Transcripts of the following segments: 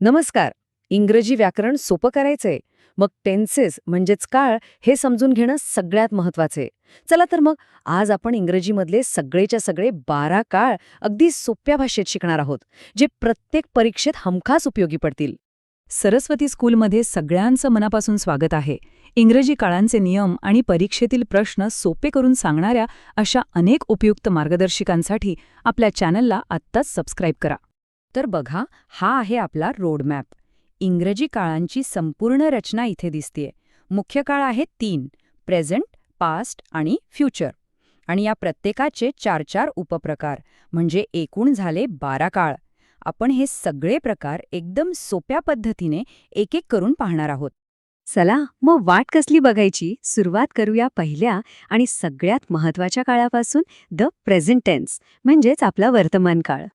नमस्कार. इंग्रजी व्याकरण सोपं करायचंय. मग टेन्सेस म्हणजेच काळ हे समजून घेणं सगळ्यात महत्वाचे. चला तर मग आज आपण इंग्रजीमधले सगळेच्या सगळे 12 काळ अगदी सोप्या भाषेत शिकणार आहोत, जे प्रत्येक परीक्षेत हमखास उपयोगी पडतील. सरस्वती स्कूलमध्ये सगळ्यांचं मनापासून स्वागत आहे. इंग्रजी काळांचे नियम आणि परीक्षेतील प्रश्न सोपे करून सांगणाऱ्या अशा अनेक उपयुक्त मार्गदर्शिकांसाठी आपल्या चॅनलला आत्ताच सबस्क्राईब करा. तर बघा, हा आहे आपला रोडमॅप. इंग्रजी काळांची संपूर्ण रचना इथे दिसतेय. मुख्य काळ आहेत 3: प्रेझेंट, पास्ट आणि फ्युचर. आणि या प्रत्येकाचे 4-4 उपप्रकार, म्हणजे एकूण झाले 12 काळ. आपण हे सगळे प्रकार एकदम सोप्या पद्धतीने एक-एक करून पाहणार आहोत. चला मग वाट कसली बघायची, सुरुवात करूया पहिल्या आणि सगळ्यात महत्वाच्या काळापासून, द प्रेझेंट टेन्स, म्हणजेच आपला वर्तमान काळ.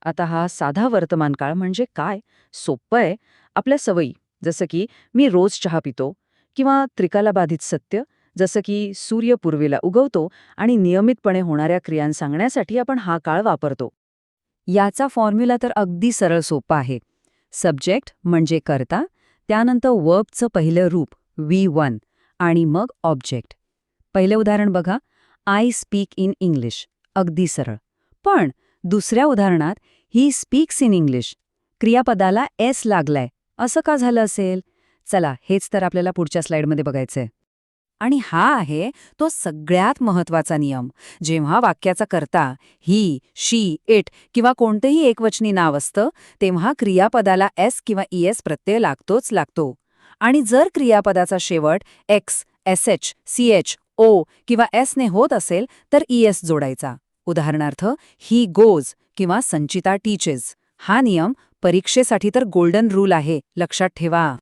आता हा साधा वर्तमान काळ म्हणजे काय? सोपं आहे. आपल्या सवयी, जसं की मी रोज चहा पितो, किंवा त्रिकालाबाधित सत्य, जसं की सूर्य पूर्वेला उगवतो, आणि नियमितपणे होणाऱ्या क्रियां सांगण्यासाठी आपण हा काळ वापरतो. याचा फॉर्म्युला तर अगदी सरळ सोपा आहे. सब्जेक्ट म्हणजे कर्ता, त्यानंतर वर्बचं पहिलं रूप V1 आणि मग ऑब्जेक्ट. पहिलं उदाहरण बघा, आय स्पीक इन इंग्लिश. अगदी सरळ. पण दुसऱ्या उदाहरणात ही स्पीक्स इन इंग्लिश, क्रियापदाला एस लागलाय. असं का झालं असेल? चला, हेच तर आपल्याला पुढच्या स्लाइडमध्ये बघायचंय. आणि हा आहे तो सगळ्यात महत्वाचा नियम. जेव्हा वाक्याचा कर्ता ही, शी, इट किंवा कोणतेही एकवचनी नाव असतं, तेव्हा क्रियापदाला एस किंवा ईएस प्रत्यय लागतोच लागतो. आणि जर क्रियापदाचा शेवट एक्स, एसएच, सीएच, ओ किंवा एसने होत असेल तर ईएस जोडायचा. उदाहरणार्थ, ही गोज किंवा संचिता टीचेस. हा नियम परीक्षेसाठी तर गोल्डन रूल आहे, लक्षात ठेवा.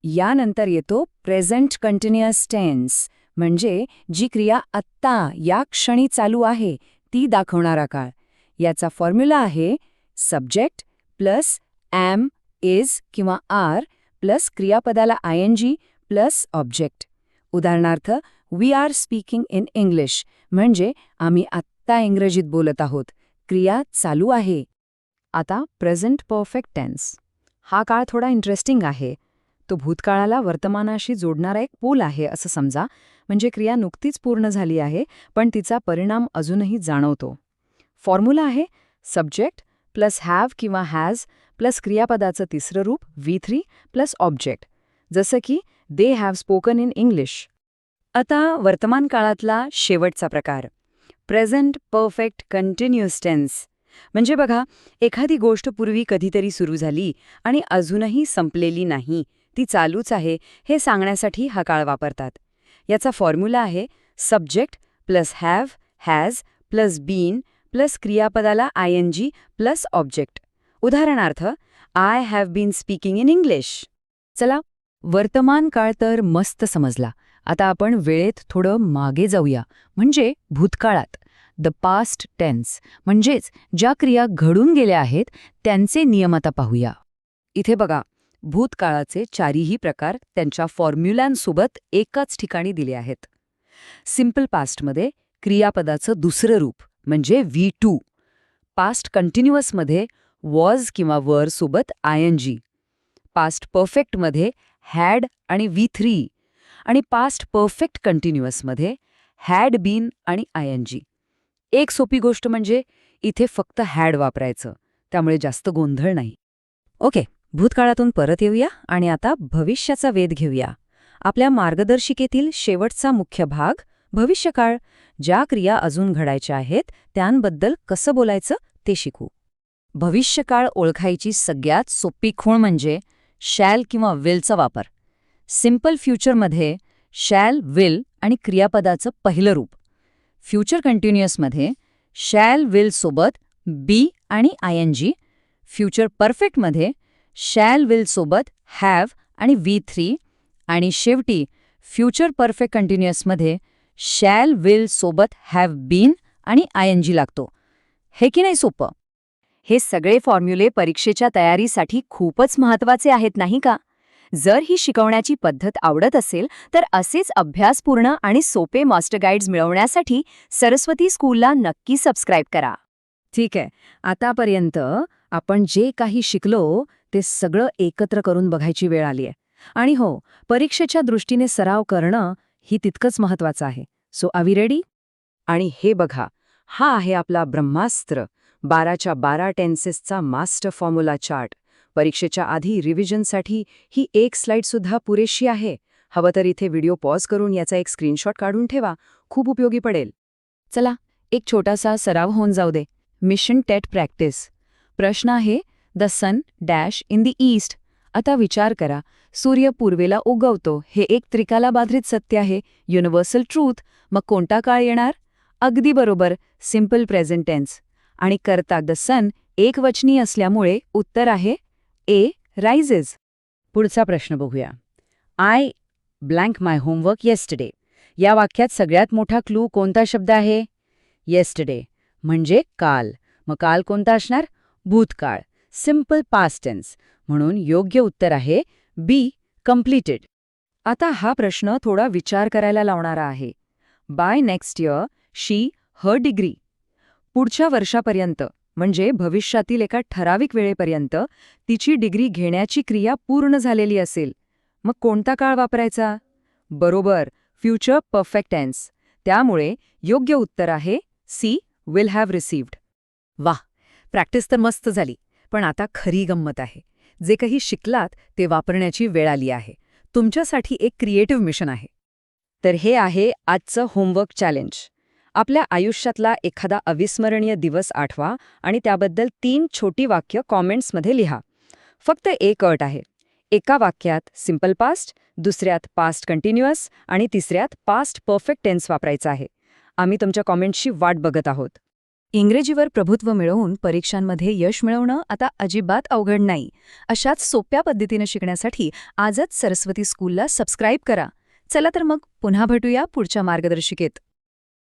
यानंतर येतो प्रेझेंट कंटिन्युअस टेन्स, म्हणजे जी क्रिया आत्ता या क्षणी चालू आहे ती दाखवणारा काळ. याचा फॉर्म्युला आहे सब्जेक्ट प्लस एम, इज किंवा आर प्लस क्रियापदाला आयएनजी प्लस ऑब्जेक्ट. उदाहरणार्थ, we are speaking in English, म्हणजे आम्ही आत्ता इंग्रजीत बोलत आहोत. क्रिया चालू आहे. आता प्रेझेंट परफेक्ट टेन्स. हा काळ थोडा इंटरेस्टिंग आहे. तो भूतकाळाला वर्तमानाशी जोडणारा एक पूल आहे असं समजा. म्हणजे क्रिया नुकतीच पूर्ण झाली आहे, पण तिचा परिणाम अजूनही जाणवतो. फॉर्म्युला आहे सब्जेक्ट प्लस हॅव किंवा हॅज प्लस क्रियापदाचं तिसरं रूप V3 प्लस ऑब्जेक्ट, जसं की they have spoken in English. आता वर्तमान काळातला शेवटचा प्रकार, प्रेझेंट परफेक्ट कंटिन्युअस टेन्स. म्हणजे बघा, एखादी गोष्ट पूर्वी कधीतरी सुरू झाली आणि अजूनही संपलेली नाही, ती चालूच आहे, हे सांगण्यासाठी हा काळ वापरतात. याचा फॉर्म्युला आहे subject plus have, has plus been plus क्रियापदाला आयएनजी प्लस ऑब्जेक्ट. उदाहरणार्थ, I have been speaking in English. चला, वर्तमान काळ तर मस्त समजला. आता आपण वेळेत थोडं मागे जाऊया, म्हणजे भूतकाळात. द पास्ट टेन्स, म्हणजेच ज्या क्रिया घडून गेल्या आहेत त्यांचे नियम आता पाहूया. इथे बघा, भूतकाळाचे चारीही प्रकार त्यांच्या फॉर्म्युलांसोबत एकाच ठिकाणी दिले आहेत. सिम्पल पास्टमध्ये क्रियापदाचं दुसरं रूप म्हणजे V2. पास्ट कंटिन्युअसमध्ये वॉज किंवा वर सोबत आयएनजी. पास्ट परफेक्टमध्ये हॅड आणि V3. आणि पास्ट परफेक्ट कंटिन्युअसमध्ये हॅड बीन आणि आयएनजी. एक सोपी गोष्ट म्हणजे इथे फक्त हॅड वापरायचं, त्यामुळे जास्त गोंधळ नाही. ओके, भूतकाळातून परत येऊया आणि आता भविष्याचा वेध घेऊया. आपल्या मार्गदर्शिकेतील शेवटचा मुख्य भाग, भविष्यकाळ. ज्या क्रिया अजून घडायच्या आहेत त्यांबद्दल कसं बोलायचं ते शिकू. भविष्यकाळ ओळखायची सगळ्यात सोपी खूण म्हणजे शॅल किंवा विलचा वापर. सिम्पल फ्युचरमध्ये शॅल, विल आणि क्रियापदाचं पहिलं रूप. फ्युचर कंटिन्युअसमध्ये शॅल, विल सोबत बी आणि आयएनजी. फ्युचर परफेक्टमध्ये शॅल, विल सोबत हॅव आणि V3. आणि शेवटी फ्युचर परफेक्ट कंटिन्युअसमध्ये शॅल, विल सोबत हॅव बीन आणि आयएनजी लागतो. हे की नाही सोपं? हे सगळे फॉर्म्युले परीक्षेच्या तयारीसाठी खूपच महत्वाचे आहेत, नाही का? जर ही शिकवण्याची पद्धत आवडत असेल तर असेच अभ्यासपूर्ण आणि सोपे मास्टर गाईड्स मिळवण्यासाठी सरस्वती स्कूलला नक्की सबस्क्राईब करा. ठीक आहे, आतापर्यंत आपण जे काही शिकलो ते सगळं एकत्र करून बघायची वेळ आलीय. आणि हो, परीक्षेच्या दृष्टीने सराव करणं ही तितकंच महत्वाचं आहे. So are we ready? आणि हे बघा, हा आहे आपला ब्रह्मास्त्र, 12च्या 12 टेन्सेसचा मास्टर फॉर्म्युला चार्ट. परीक्षेच्या आधी रिव्हिजनसाठी ही एक स्लाईडसुद्धा पुरेशी आहे. हवं तर इथे व्हिडिओ पॉज करून याचा एक स्क्रीनशॉट काढून ठेवा, खूप उपयोगी पडेल. चला, एक छोटासा सराव होऊन जाऊ दे. Mission TET practice. प्रश्न आहे, the sun dash in the east. आता विचार करा, सूर्य पूर्वेला उगवतो हे एक त्रिकालाबाधित सत्य आहे, युनिव्हर्सल ट्रूथ. मग कोणता काळ येणार? अगदी बरोबर, सिम्पल प्रेझेंट टेन्स. आणि करता द सन एकवचनी असल्यामुळे उत्तर आहे ए, रायझेस. पुढचा प्रश्न बघूया. I blank my homework yesterday. या वाक्यात सगळ्यात मोठा क्लू कोणता शब्द आहे? येस्टरडे म्हणजे काल. मग काल कोणता असणार? भूतकाळ, सिम्पल पास्ट टेन्स. म्हणून योग्य उत्तर आहे बी, कम्प्लीटेड. आता हा प्रश्न थोडा विचार करायला लावणारा आहे. By next year she her degree. पुढच्या वर्षापर्यंत म्हणजे भविष्यातील एका ठराविक वेळेपर्यंत तिची डिग्री घेण्याची क्रिया पूर्ण झालेली असेल. मग कोणता काळ वापरायचा? बरोबर, फ्युचर परफेक्ट टेन्स. त्यामुळे योग्य उत्तर आहे सी, विल हॅव रिसीव्ड. वाह, प्रॅक्टिस तर मस्त झाली. पण आता खरी गंमत आहे. जे काही शिकलात ते वापरण्याची वेळ आली आहे. तुमच्यासाठी एक क्रिएटिव्ह मिशन आहे. तर हे आहे आजचं होमवर्क चॅलेंज. आपल्या आयुष्यातला एखादा अविस्मरणीय दिवस आठवा आणि त्याबद्दल 3 छोटी वाक्य कॉमेंट्समध्ये लिहा. फक्त एक अट आहे. एका वाक्यात सिम्पल पास्ट, दुसऱ्यात पास्ट कंटिन्युअस आणि तिसऱ्यात पास्ट परफेक्ट टेन्स वापरायचा आहे. आम्ही तुमच्या कॉमेंट्सची वाट बघत आहोत. इंग्रजीवर प्रभुत्व मिळवून परीक्षांमध्ये यश मिळवणं आता अजिबात अवघड नाही. अशाच सोप्या पद्धतीनं शिकण्यासाठी आजच सरस्वती स्कूलला सबस्क्राईब करा. चला तर मग पुन्हा भेटूया पुढच्या मार्गदर्शिकेत.